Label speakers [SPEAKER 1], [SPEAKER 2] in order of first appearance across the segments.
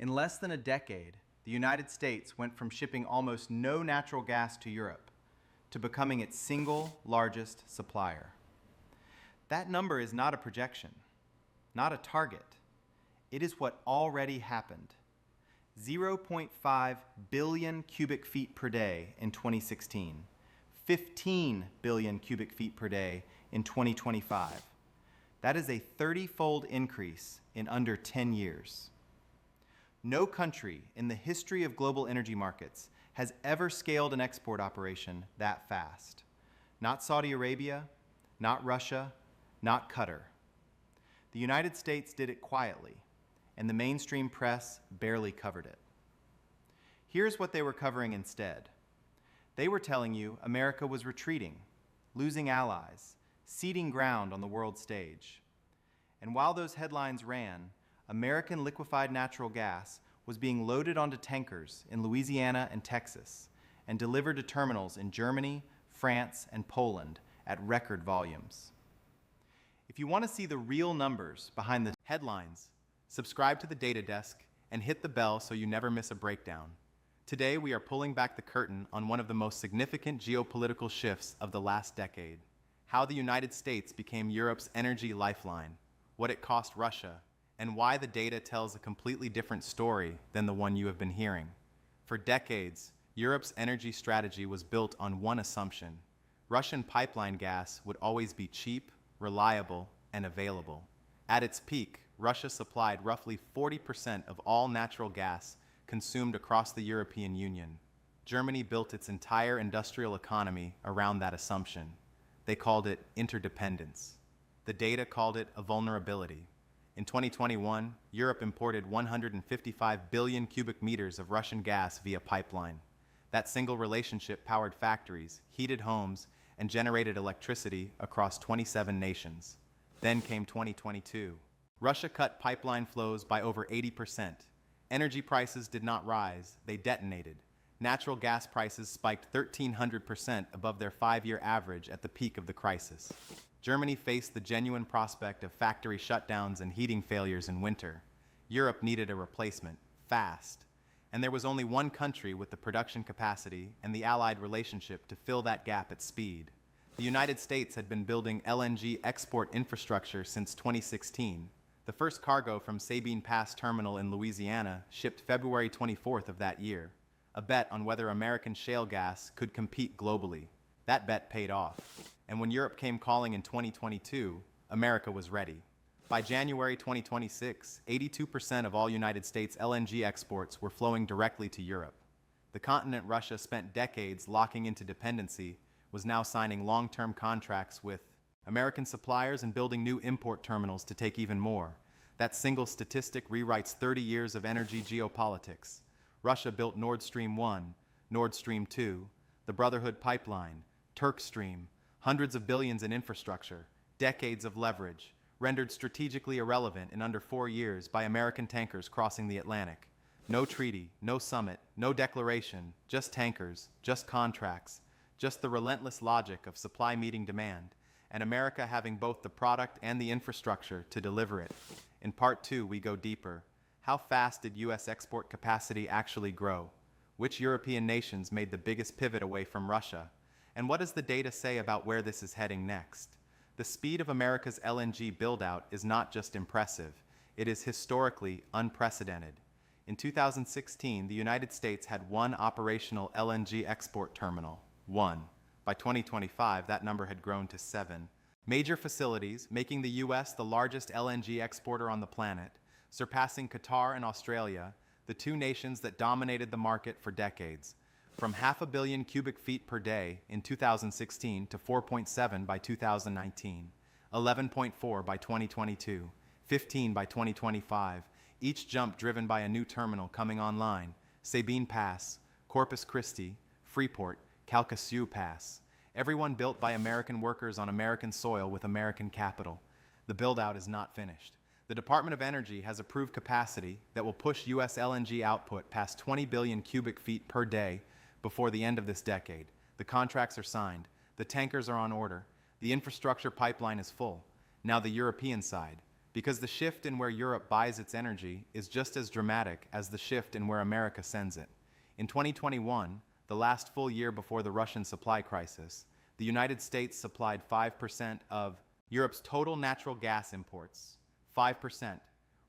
[SPEAKER 1] In less than a decade, the United States went from shipping almost no natural gas to Europe to becoming its single largest supplier. That number is not a projection, not a target. It is what already happened. 0.5 billion cubic feet per day in 2016, 15 billion cubic feet per day in 2025. That is a 30-fold increase in under 10 years. No country in the history of global energy markets has ever scaled an export operation that fast. Not Saudi Arabia, not Russia, not Qatar. The United States did it quietly, and the mainstream press barely covered it. Here's what they were covering instead. They were telling you America was retreating, losing allies, ceding ground on the world stage. And while those headlines ran, American liquefied natural gas was being loaded onto tankers in Louisiana and Texas and delivered to terminals in Germany, France, and Poland at record volumes. If you want to see the real numbers behind the headlines, subscribe to the Data Desk and hit the bell so you never miss a breakdown. Today we are pulling back the curtain on one of the most significant geopolitical shifts of the last decade: how the United States became Europe's energy lifeline, what it cost Russia, and why the data tells a completely different story than the one you have been hearing. For decades, Europe's energy strategy was built on one assumption: Russian pipeline gas would always be cheap, reliable, and available. At its peak, Russia supplied roughly 40% of all natural gas consumed across the European Union. Germany built its entire industrial economy around that assumption. They called it interdependence. The data called it a vulnerability. In 2021, Europe imported 155 billion cubic meters of Russian gas via pipeline. That single relationship powered factories, heated homes, and generated electricity across 27 nations. Then came 2022. Russia cut pipeline flows by over 80%. Energy prices did not rise, they detonated. Natural gas prices spiked 1,300% above their 5-year average at the peak of the crisis. Germany faced the genuine prospect of factory shutdowns and heating failures in winter. Europe needed a replacement, fast. And there was only one country with the production capacity and the allied relationship to fill that gap at speed. The United States had been building LNG export infrastructure since 2016. The first cargo from Sabine Pass Terminal in Louisiana shipped February 24th of that year, a bet on whether American shale gas could compete globally. That bet paid off. And when Europe came calling in 2022, America was ready. By January 2026, 82% of all United States LNG exports were flowing directly to Europe. The continent Russia spent decades locking into dependency was now signing long-term contracts with American suppliers and building new import terminals to take even more. That single statistic rewrites 30 years of energy geopolitics. Russia built Nord Stream 1, Nord Stream 2, the Brotherhood Pipeline, Turk Stream, hundreds of billions in infrastructure, decades of leverage, rendered strategically irrelevant in under 4 years by American tankers crossing the Atlantic. No treaty, no summit, no declaration, just tankers, just contracts, just the relentless logic of supply meeting demand, and America having both the product and the infrastructure to deliver it. In part 2, we go deeper. How fast did U.S. export capacity actually grow? Which European nations made the biggest pivot away from Russia? And what does the data say about where this is heading next? The speed of America's LNG buildout is not just impressive, it is historically unprecedented. In 2016, the United States had one operational LNG export terminal, one. By 2025, that number had grown to 7. Major facilities, making the U.S. the largest LNG exporter on the planet, surpassing Qatar and Australia, the two nations that dominated the market for decades. From 500 million cubic feet per day in 2016 to 4.7 by 2019, 11.4 by 2022, 15 by 2025, each jump driven by a new terminal coming online: Sabine Pass, Corpus Christi, Freeport, Calcasieu Pass. Everyone built by American workers on American soil with American capital. The build-out is not finished. The Department of Energy has approved capacity that will push U.S. LNG output past 20 billion cubic feet per day before the end of this decade. The contracts are signed. The tankers are on order. The infrastructure pipeline is full. Now the European side. because the shift in where Europe buys its energy is just as dramatic as the shift in where America sends it. In 2021, the last full year before the Russian supply crisis, the United States supplied 5% of Europe's total natural gas imports. 5%.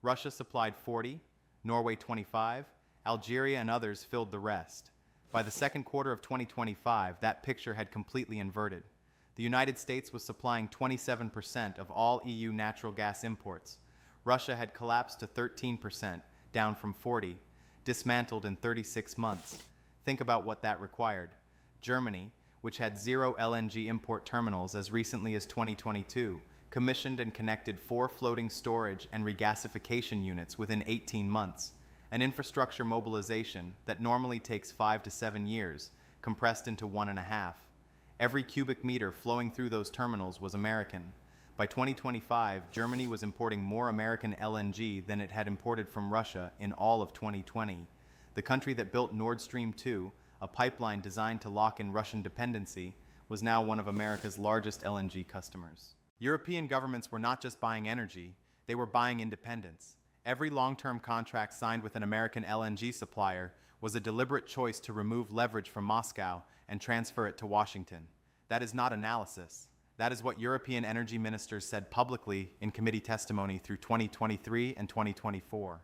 [SPEAKER 1] Russia supplied 40%, Norway 25%, Algeria and others filled the rest. By the second quarter of 2025, that picture had completely inverted. The United States was supplying 27% of all EU natural gas imports. Russia had collapsed to 13%, down from 40%, dismantled in 36 months. Think about what that required. Germany, which had 0 LNG import terminals as recently as 2022, commissioned and connected 4 floating storage and regasification units within 18 months, an infrastructure mobilization that normally takes 5 to 7 years, compressed into 1.5. Every cubic meter flowing through those terminals was American. By 2025, Germany was importing more American LNG than it had imported from Russia in all of 2020. The country that built Nord Stream 2, a pipeline designed to lock in Russian dependency, was now one of America's largest LNG customers. European governments were not just buying energy, they were buying independence. Every long-term contract signed with an American LNG supplier was a deliberate choice to remove leverage from Moscow and transfer it to Washington. That is not analysis. That is what European energy ministers said publicly in committee testimony through 2023 and 2024.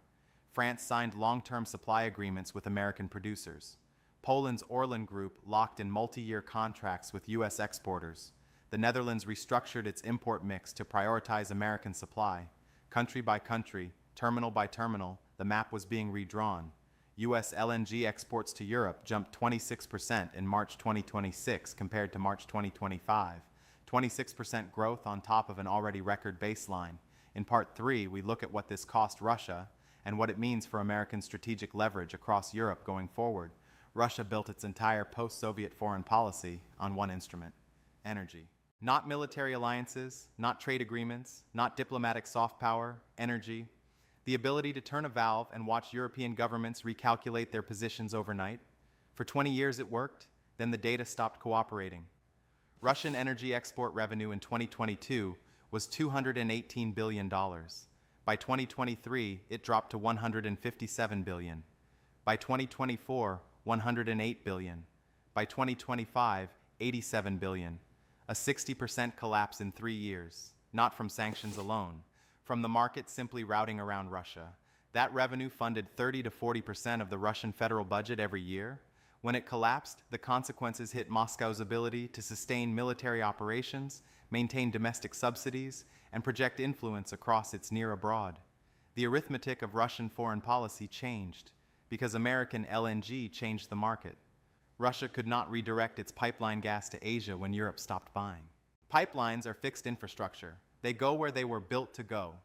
[SPEAKER 1] France signed long-term supply agreements with American producers. Poland's Orlen Group locked in multi-year contracts with U.S. exporters. The Netherlands restructured its import mix to prioritize American supply. Country by country, terminal by terminal, the map was being redrawn. U.S. LNG exports to Europe jumped 26% in March 2026 compared to March 2025. 26% growth on top of an already record baseline. In Part 3, we look at what this cost Russia and what it means for American strategic leverage across Europe going forward. Russia built its entire post-Soviet foreign policy on one instrument: energy. Not military alliances, not trade agreements, not diplomatic soft power, energy. The ability to turn a valve and watch European governments recalculate their positions overnight. For 20 years it worked, then the data stopped cooperating. Russian energy export revenue in 2022 was $218 billion. By 2023, it dropped to $157 billion. By 2024, $108 billion. By 2025, $87 billion. A 60% collapse in 3 years, not from sanctions alone, from the market simply routing around Russia. That revenue funded 30 to 40% of the Russian federal budget every year. When it collapsed, the consequences hit Moscow's ability to sustain military operations, maintain domestic subsidies, and project influence across its near abroad. The arithmetic of Russian foreign policy changed because American LNG changed the market. Russia could not redirect its pipeline gas to Asia when Europe stopped buying. Pipelines are fixed infrastructure. They go where they were built to go.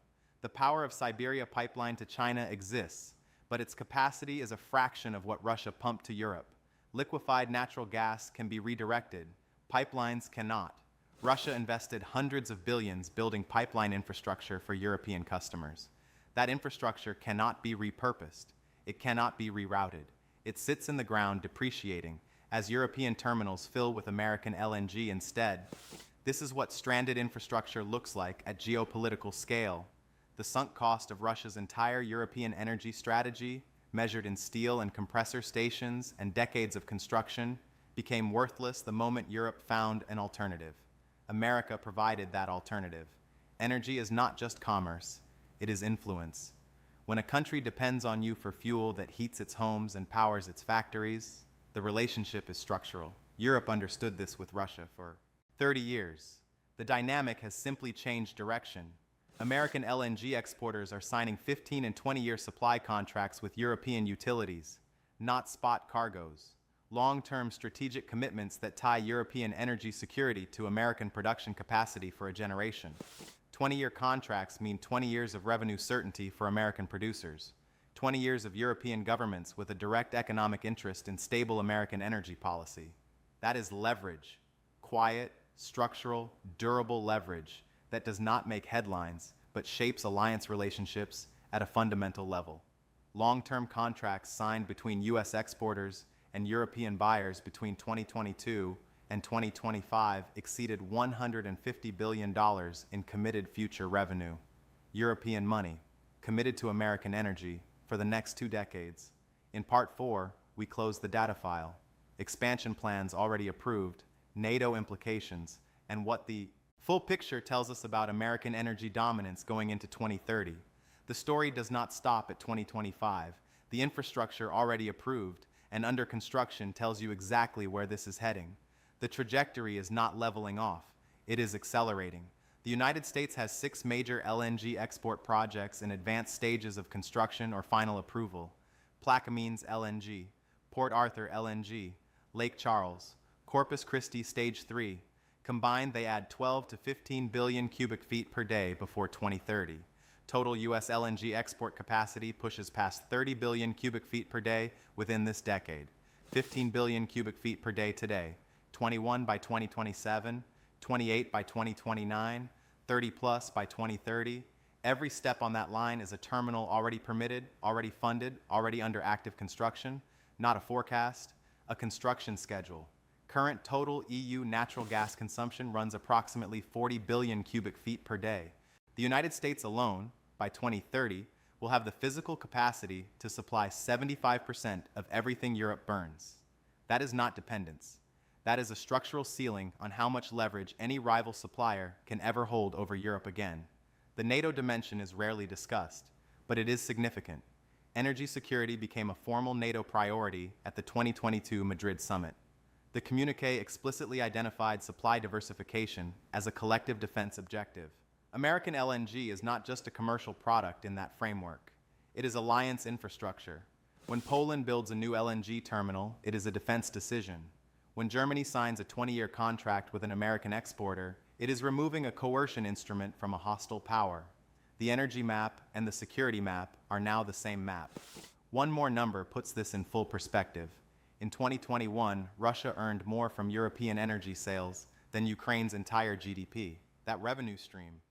[SPEAKER 1] The power of Siberia pipeline to China exists, but its capacity is a fraction of what Russia pumped to Europe. Liquefied natural gas can be redirected. Pipelines cannot. Russia invested hundreds of billions building pipeline infrastructure for European customers. That infrastructure cannot be repurposed. It cannot be rerouted. It sits in the ground depreciating as European terminals fill with American LNG instead. This is what stranded infrastructure looks like at geopolitical scale. The sunk cost of Russia's entire European energy strategy, measured in steel and compressor stations and decades of construction, became worthless the moment Europe found an alternative. America provided that alternative. Energy is not just commerce, it is influence. When a country depends on you for fuel that heats its homes and powers its factories, the relationship is structural. Europe understood this with Russia for 30 years. The dynamic has simply changed direction. American LNG exporters are signing 15 and 20-year supply contracts with European utilities, not spot cargoes. Long-term strategic commitments that tie European energy security to American production capacity for a generation. 20-year contracts mean 20 years of revenue certainty for American producers. 20 years of European governments with a direct economic interest in stable American energy policy. That is leverage. Quiet, structural, durable leverage that does not make headlines, but shapes alliance relationships at a fundamental level. Long-term contracts signed between U.S. exporters and European buyers between 2022 and 2025 exceeded $150 billion in committed future revenue. European money, committed to American energy for the next 2 decades. In Part 4, we close the data file, expansion plans already approved, NATO implications, and what the full picture tells us about American energy dominance going into 2030. The story does not stop at 2025. The infrastructure already approved and under construction tells you exactly where this is heading. The trajectory is not leveling off. It is accelerating. The United States has 6 major LNG export projects in advanced stages of construction or final approval. Plaquemines LNG, Port Arthur LNG, Lake Charles, Corpus Christi Stage 3. Combined, they add 12 to 15 billion cubic feet per day before 2030. Total U.S. LNG export capacity pushes past 30 billion cubic feet per day within this decade. 15 billion cubic feet per day today, 21 by 2027, 28 by 2029, 30 plus by 2030. Every step on that line is a terminal already permitted, already funded, already under active construction, not a forecast, a construction schedule. Current total EU natural gas consumption runs approximately 40 billion cubic feet per day. The United States alone, by 2030, will have the physical capacity to supply 75% of everything Europe burns. That is not dependence. That is a structural ceiling on how much leverage any rival supplier can ever hold over Europe again. The NATO dimension is rarely discussed, but it is significant. Energy security became a formal NATO priority at the 2022 Madrid summit. The communiqué explicitly identified supply diversification as a collective defense objective. American LNG is not just a commercial product in that framework. It is alliance infrastructure. When Poland builds a new LNG terminal, it is a defense decision. When Germany signs a 20-year contract with an American exporter, it is removing a coercion instrument from a hostile power. The energy map and the security map are now the same map. One more number puts this in full perspective. In 2021, Russia earned more from European energy sales than Ukraine's entire GDP. That revenue stream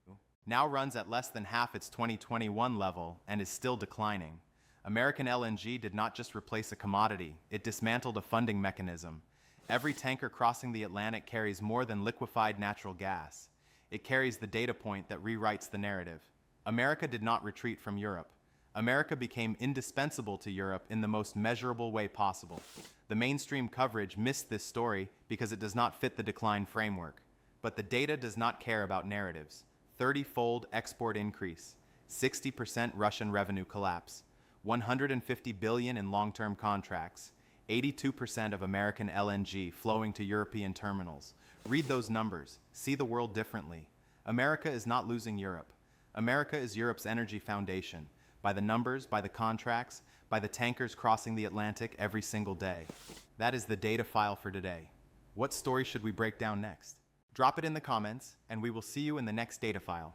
[SPEAKER 1] now runs at less than half its 2021 level and is still declining. American LNG did not just replace a commodity, it dismantled a funding mechanism. Every tanker crossing the Atlantic carries more than liquefied natural gas. It carries the data point that rewrites the narrative. America did not retreat from Europe. America became indispensable to Europe in the most measurable way possible. The mainstream coverage missed this story because it does not fit the decline framework. But the data does not care about narratives. 30-fold export increase, 60% Russian revenue collapse, 150 billion in long-term contracts, 82% of American LNG flowing to European terminals. Read those numbers. See the world differently. America is not losing Europe. America is Europe's energy foundation. By the numbers, by the contracts, by the tankers crossing the Atlantic every single day. That is the data file for today. What story should we break down next? Drop it in the comments, and we will see you in the next data file.